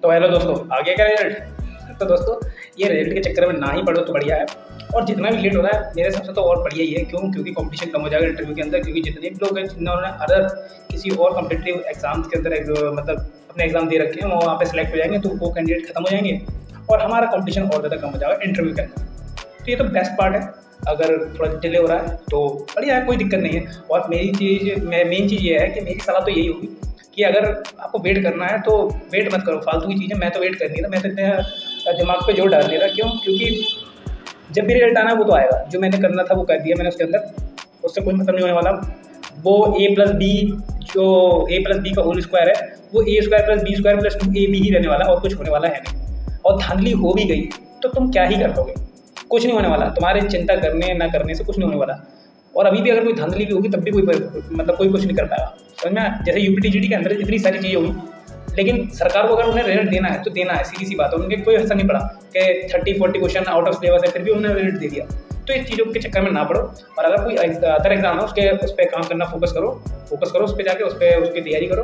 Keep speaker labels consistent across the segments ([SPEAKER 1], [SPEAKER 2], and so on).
[SPEAKER 1] तो हेलो दोस्तों, आ गया क्या रिजल्ट? तो दोस्तों ये रिजल्ट के चक्कर में ना ही पढ़ो तो बढ़िया है, और जितना भी लेट हो रहा है मेरे हिसाब से तो और बढ़िया ही है। क्यों? क्योंकि कंपटीशन कम हो जाएगा इंटरव्यू के अंदर, क्योंकि जितने भी लोग हैं जिन्होंने अदर किसी और कॉम्पिटिटिव एग्जाम्स के अंदर मतलब अपने एग्जाम दे रखे हैं वो वहाँ पे सिलेक्ट हो जाएंगे, तो वो कैंडिडेट खत्म हो जाएंगे और हमारा कॉम्पिटिशन और ज़्यादा कम हो जाएगा इंटरव्यू के अंदर। तो ये तो बेस्ट पार्ट है। अगर थोड़ा डिले हो रहा है तो बढ़िया है, कोई दिक्कत नहीं है। और मेन चीज़ ये है कि मेरी सलाह तो यही होगी कि अगर आपको वेट करना है तो वेट मत करो, फालतू की चीज़ें। मैं तो वेट कर नहीं था, मैं तो इतने दिमाग पे जोर डाल नहीं रहा। क्यों? क्योंकि जब भी रिजल्ट आना है वो तो आएगा। जो मैंने करना था वो कर दिया मैंने उसके अंदर, उससे कोई मतलब नहीं होने वाला। वो a+b, जो a+b का होल स्क्वायर है वो a² + b² + 2ab ही रहने वाला, और कुछ होने वाला है नहीं। और धांधली हो भी गई तो तुम क्या ही कर लोगे? कुछ नहीं होने वाला, तुम्हारे चिंता करने ना करने से कुछ नहीं होने वाला। और अभी भी अगर कोई धांधली भी होगी तब भी कोई कुछ नहीं कर पाएगा। समझ में आया? जैसे यूपीटीजीडी के अंदर इतनी सारी चीज़ें होगी, लेकिन सरकार को अगर उन्हें रिजल्ट देना है तो देना है, सीधी सी बात है। उनके कोई असर नहीं पड़ा कि 30-40 क्वेश्चन आउट ऑफ सिलेबस है, फिर भी उन्होंने रिजल्ट दे दिया। तो इस चीज़ों के चक्कर में ना पड़ो, और अगर कोई अदर एग्जाम है उस पर काम करना फोकस करो उस पर जाके उसकी तैयारी करो।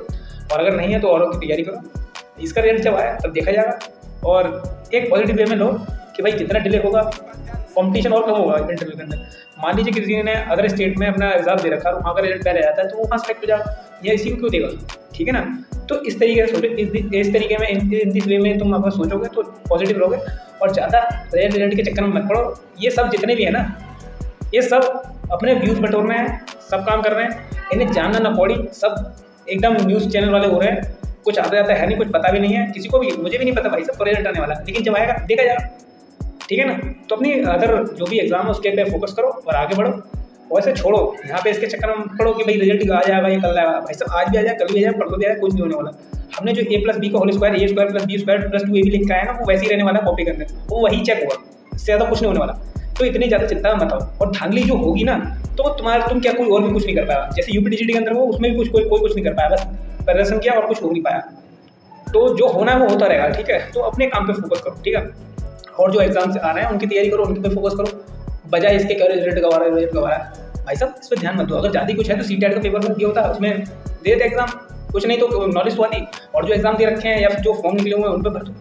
[SPEAKER 1] और अगर नहीं है तो औरों की तैयारी करो। इसका रिजल्ट जब आया तब देखा जाएगा। और एक पॉजिटिव वे में लो कि भाई जितना डिले होगा कंपटीशन और कम होगा इंटरव्यू के अंदर। मान लीजिए किसी ने अदर स्टेट में अपना एग्जाम दे रखा है, वहाँ का रिजल्ट पहले आता है तो वो वहाँ सेलेक्ट हो जाएगा, या इसी को क्यों देगा? ठीक है ना? तो इस तरीके से सोचो, इस तरीके में इन दिस वे में तुम अगर सोचोगे तो पॉजिटिव रहोगे, और ज़्यादा रिजल्ट के चक्कर में मत पड़ो। ये सब जितने भी है ना, ये सब अपने व्यूज़ बटोरने हैं, सब काम कर रहे हैं, इन्हें जानना ना पड़ी, सब एकदम न्यूज़ चैनल वाले हो रहे हैं। कुछ आता जाता है नहीं, कुछ पता भी नहीं है किसी को भी, मुझे भी नहीं पता भाई, सब रिजल्ट आने वाला है, लेकिन जब आएगा देखा जाएगा। ठीक है ना? तो अपनी अदर जो भी एग्जाम है उसके पे फोकस करो और आगे बढ़ो, और ऐसे छोड़ो यहाँ पे इसके चक्कर में पढ़ो कि भाई रिजल्ट आ जाएगा ये कल आएगा। भाई सब आज भी आ जाए, कल भी आ जाए, परसों भी आ जाए, कुछ नहीं होने वाला। हमने जो a+b का whole square a² + b² + 2ab लिख के आया ना, वो वैसे ही रहने वाला कॉपी के अंदर, वो वही चेक होगा, इससे ज़्यादा कुछ नहीं होने वाला। तो इतनी ज़्यादा चिंता मत आओ। और धांधली जो होगी ना, तो तुम क्या कोई और भी कुछ नहीं कर पाया। जैसे यूपीटीजीडी के अंदर वो, उसमें भी कोई कुछ नहीं कर पाया, बस प्रदर्शन किया और कुछ हो नहीं पाया। तो जो होना है वो होता रहेगा। ठीक है? तो अपने काम पे फोकस करो। ठीक है? और जो एग्जाम से आ रहे हैं उनकी तैयारी करो, उनके पे फोकस करो, बजाय इसके क्या रिजल्ट गवा रहा है। भाई साहब इस पर ध्यान मत दो। अगर ज़्यादा कुछ है तो CTET का पेपर मत दिया होता, उसमें दे देते एग्जाम, कुछ नहीं तो नॉलेज तो आती। और जो एग्जाम दे रखे हैं या फिर जो फॉर्म निकले हुए हैं उन पर भर दो।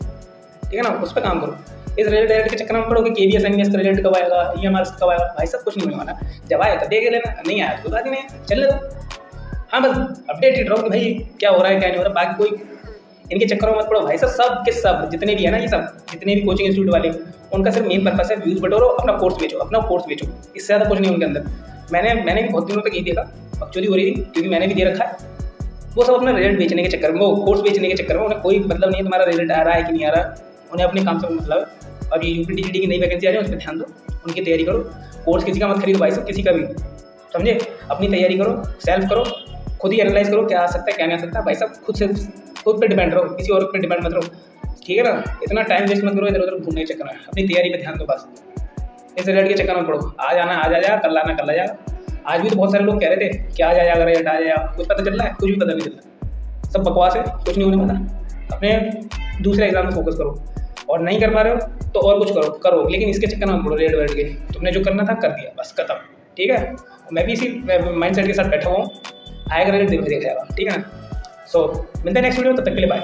[SPEAKER 1] ठीक है ना? उस पर काम करो। इस रिजल्ट के चक्कर में पढ़ो कि KVS NVS का रिजल्ट कब आएगा, EMRS कब आएगा। भाई सब कुछ नहीं होने वाला। जब आए तो देख लेना, नहीं आया तो बता देना, चल लो। हाँ बस अपडेटेड रहो कि भाई क्या हो रहा है क्या नहीं हो रहा। बाकी कोई इनके चक्करों में मत पड़ो भाई सब के सब जितने भी है ना, ये सब जितने भी कोचिंग इंस्टीट्यूट वाले, उनका सिर्फ मेन पर्पस है व्यूज़ बटोरो, अपना कोर्स बेचो। इससे ज़्यादा कुछ नहीं उनके अंदर। मैंने भी बहुत दिनों तक ये देखा, एक्चुअली हो रही थी, क्योंकि मैंने भी दे रखा है। वो सब अपना रिजल्ट बेचने के चक्कर में, वो कोर्स बेचने के चक्कर में, उन्हें कोई मतलब नहीं है तुम्हारा रिजल्ट आ रहा है कि नहीं आ रहा है। उन्हें अपने काम से मतलब है। अब ये यूपीटीजीडी की नई वैकेंसी आ रही है, उस पर ध्यान दो, उनकी तैयारी करो। कोर्स किसी का मत खरीदो भाई सब, किसी का भी, समझे? अपनी तैयारी करो, सेल्फ करो, खुद ही एनालाइज करो क्या आ सकता है क्या नहीं आ सकता। भाई सब खुद पे डिपेंड रहो, किसी और पे डिपेंड मत रहो। ठीक है ना? इतना टाइम वेस्ट मत करो इधर उधर घूमने के चक्कर में, अपनी तैयारी पे ध्यान दो बस। इस रिजल्ट के चक्कर में पढ़ो, आज आना आज आ जाएगा, कल आना कल आ जाएगा। आज भी तो बहुत सारे लोग कह रहे थे कि आज आ जाएगा रिजल्ट, आ जाएगा, कुछ पता चल रहा है? कुछ भी पता नहीं चल रहा, सब बकवास है, कुछ नहीं होने वाला। अपने दूसरे एग्जाम में फोकस करो, और नहीं कर पा रहे हो तो और कुछ करो, लेकिन इसके चक्कर में पढ़ो रिजल्ट के। तुमने जो करना था कर दिया, बस खत्म। ठीक है? मैं भी इसी माइंड सेट के साथ बैठा हुआ हूँ, आएगा रिजल्ट देखा जाएगा। ठीक है ना? सो मिलते हैं नेक्स्ट वीडियो, तब तक के लिए बाय।